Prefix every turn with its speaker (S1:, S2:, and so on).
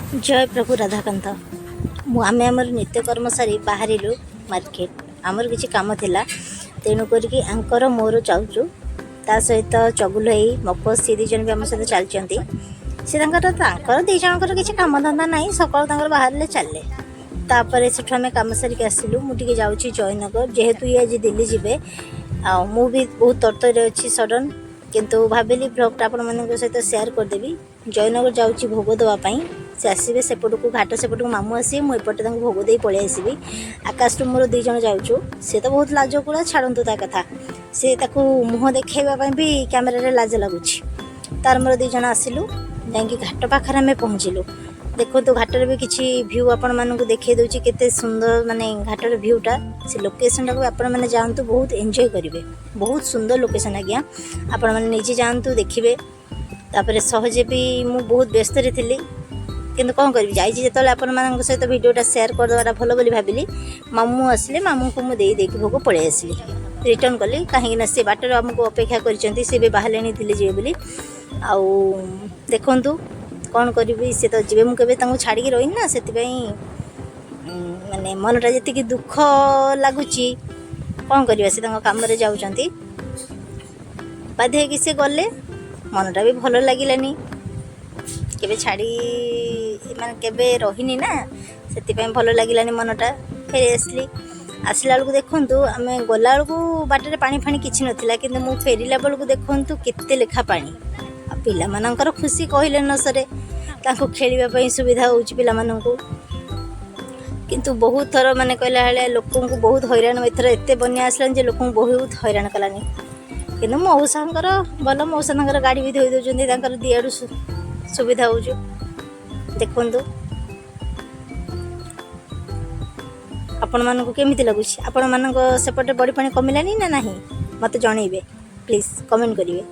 S1: जय प्रभु राधाकांत आम आमर नित्यकर्म सारी बाहर मार्केट आमर किसी कम थिला तेणुक आंकर मोर चाहूँ ता सहित चगुल है मफस सी दीज भी आम सहित चलती सी दी जनकर किसी कम धंदा ना सकाल बाहर चले तापर से आम कम सारिक आसलु मुझे जाऊँगी जयनगर जेहेतु ये आज दिल्ली जीवे मु भी बहुत तरतर अच्छी सडन किंतु भाविली ब्लॉग आपण मान सहित सेयार करदेवी जयनगर जाऊँगी भोग देवाई से आसवे सेपट को घाट सेपट को मामू आसवे मुझे भोग दे पलि आसबि आकाश मोर दुई जन जाऊँ सी तो बहुत लाजकुड़ा छाड़ू ता कथा सी मुह देखा भी कैमेरा लाज लगुच तार मोर दुई जन आसलु जा घाट पाखे आम पहुँचलु देखो तो घाटर भी किसी भ्यू आपण मानक देखे दूची केते सुंदर माने घाटर भ्यूटा से लोकेशन को आपण माने जानतु बहुत एंजॉय करेंगे बहुत सुंदर लोकेशन आज्ञा आपण माने निजे जानतु देखिए तापर सहजे भी मु बहुत व्यस्त थी किंतु कौन करी जाइए जो आपण मान सहित भिडियोटा सेयार करदेवा भल बोली भाविली मामू आसिले मामू को मुझे भोग पलि आसली रिटर्न कली कहीं सी बाटर आमको अपेक्षा कर बाहर दिल्ली जी बोली आउ देखु कौन करी सी तो जी मुझे छाड़ी रही ना से माने मनटा जी दुख लगुच कौन करवा सी कम जाऊँच बाध्य कि सी गले मनटा भी भल लगिलानी केबे छाड़ी माने केबे रहीनी ना से भल लगिलानी मनटा फेरी आसली आसला बेलू देखु आम गला बेलू बाटर पानी फाणी किसी नाला कि फेरला बेलू देखु केते लेखा पानी पिला मानकर खुशी कहले न सरे खेलवाई सुविधा हो पाक किंतु बहुत थर माने कहला भाई लोक बहुत हैरान एथर एत बन्या आसलानी लोक बहुत हैरान कलानी कि मौसा भल मौसा गाड़ी भी धोई दौरान दिआड़ सुविधा हो देखु आपण मानक केमिति लगुच आपण मानक सेपटे बड़ी पानी कमिलानी ना नहीं मत जनइबे प्लीज कमेंट करिवे।